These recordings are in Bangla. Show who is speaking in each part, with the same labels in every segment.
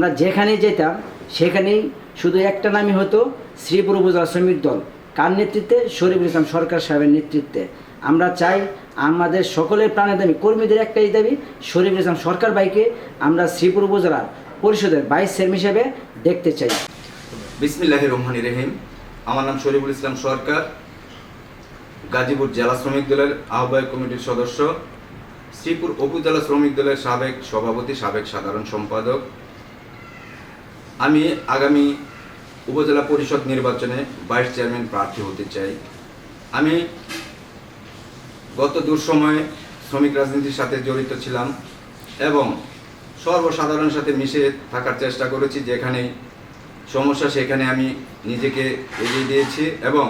Speaker 1: আমরা যেখানেই যেতাম সেখানেই শুধু একটা নামই হতো শ্রীপুর উপজেলা শ্রমিক দল। কার নেতৃত্বে? শরীফুল ইসলাম সরকার সাহেবের নেতৃত্বে। আমরা চাই আমাদের সকলের প্রাণের দাবি, কর্মীদের একটাই দাবি, শরীফুল ইসলাম সরকার ভাইকে আমরা শ্রীপুর উপজেলা পরিষদের ভাইস চেয়ারম্যান হিসেবে দেখতে চাই।
Speaker 2: বিসমিল্লাহির রহমানির রহিম। আমার নাম শরীফুল ইসলাম সরকার, গাজীপুর জেলা শ্রমিক দলের আহ্বায়ক কমিটির সদস্য, শ্রীপুর উপজেলা শ্রমিক দলের সাবেক সভাপতি, সাবেক সাধারণ সম্পাদক। আমি আগামী উপজেলা পরিষদ নির্বাচনে ভাইস চেয়ারম্যান প্রার্থী হতে চাই। আমি গত দুঃসময়ে শ্রমিক রাজনীতির সাথে জড়িত ছিলাম এবং সর্বসাধারণের সাথে মিশে থাকার চেষ্টা করেছি। যেখানে সমস্যা সেখানে আমি নিজেকে এগিয়ে দিয়েছি এবং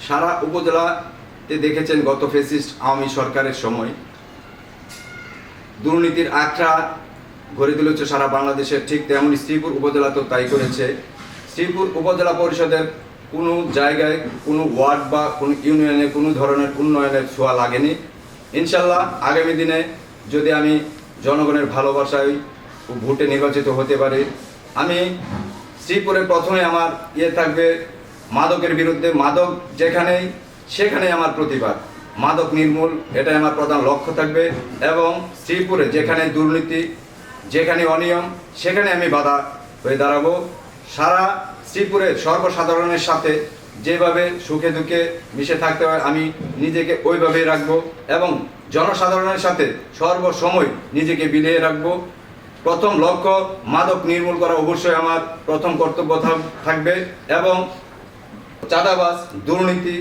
Speaker 2: সারা উপজেলাতে দেখেছেন গত ফ্যাসিস্ট আওয়ামী সরকারের সময় দুর্নীতির আখড়া গড়ে তুলেছে সারা বাংলাদেশের, ঠিক তেমন শ্রীপুর উপজেলাতেও তাই করেছে। শ্রীপুর উপজেলা পরিষদের কোনো জায়গায় কোনো ওয়ার্ড বা কোনো ইউনিয়নে কোনো ধরনের উন্নয়নের ছোঁয়া লাগেনি। ইনশাল্লাহ আগামী দিনে যদি আমি জনগণের ভালোবাসায় ভোটে নির্বাচিত হতে পারি, আমি শ্রীপুরে প্রথমে আমার থাকবে মাদকের বিরুদ্ধে। মাদক যেখানেই সেখানেই আমার প্রতিবাদ, মাদক নির্মূল, এটাই আমার প্রধান লক্ষ্য থাকবে। এবং শ্রীপুরে যেখানে দুর্নীতি, যেখানে অনিয়ম, সেখানে আমি বাধা হয়ে দাঁড়াবো। সারা শ্রীপুরে সর্বসাধারণের সাথে যেভাবে সুখে দুঃখে মিশে থাকতে হয় আমি নিজেকে ওইভাবেই রাখবো এবং জনসাধারণের সাথে সর্বসময় নিজেকে বিলিয়ে রাখবো। প্রথম লক্ষ্য মাদক নির্মূল করা অবশ্যই আমার প্রথম কর্তব্য থাকবে এবং চাঁদাবাজ, দুর্নীতি,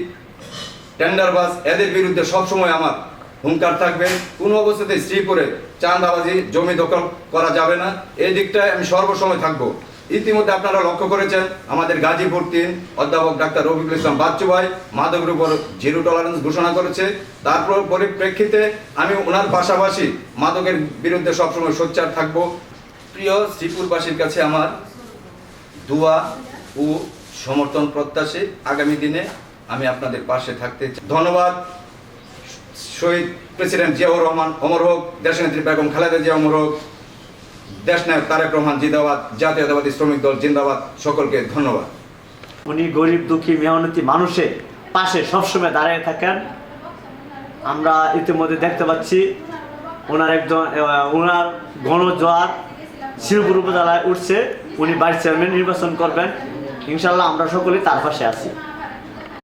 Speaker 2: টেন্ডারবাজ এদের বিরুদ্ধে সবসময় আমার হুঙ্কার থাকবে। কোনো অবস্থাতে শ্রীপুরে চাঁদাবাজি, জমি দখল করা যাবে না, এই দিকটায় আমি সর্বসময় থাকবো। ইতিমধ্যে আপনারা লক্ষ্য করেছেন আমাদের গাজীপুর ৩ অধ্যাপক ডাক্তার রফিকুল ইসলাম বাচ্চু ভাই মাদকের উপর জিরো টলারেন্স ঘোষণা করেছে। তারপর পরিপ্রেক্ষিতে আমি ওনার পাশাপাশি মাদকের বিরুদ্ধে সবসময় সোচ্চার থাকবো। প্রিয় শ্রীপুরবাসীর কাছে আমার দোয়া ও সমর্থন প্রত্যাশী। আগামী দিনে আমি আপনাদের পাশে থাকতে চাই। ধন্যবাদ। শহীদ প্রেসিডেন্ট জিয়াউর রহমান অমর হোক, দেশনেত্রী বেগম খালেদা জিয়া অমর হোক, দেশনায়ক তারেক রহমান জিন্দাবাদ, জাতীয়তাবাদী শ্রমিক দল জিন্দাবাদ। সকলকে ধন্যবাদ।
Speaker 3: উনি গরিব দুঃখী মেহনতি মানুষের পাশে সবসময় দাঁড়িয়ে থাকেন। আমরা ইতিমধ্যে দেখতে পাচ্ছি ওনার গণজোয়ার শ্রীপুর উপজেলায় উঠছে। উনি ভাইস চেয়ারম্যান নির্বাচন করবেন। ইনশাল্লাহ আমরা সকলেই তার পাশে আছি।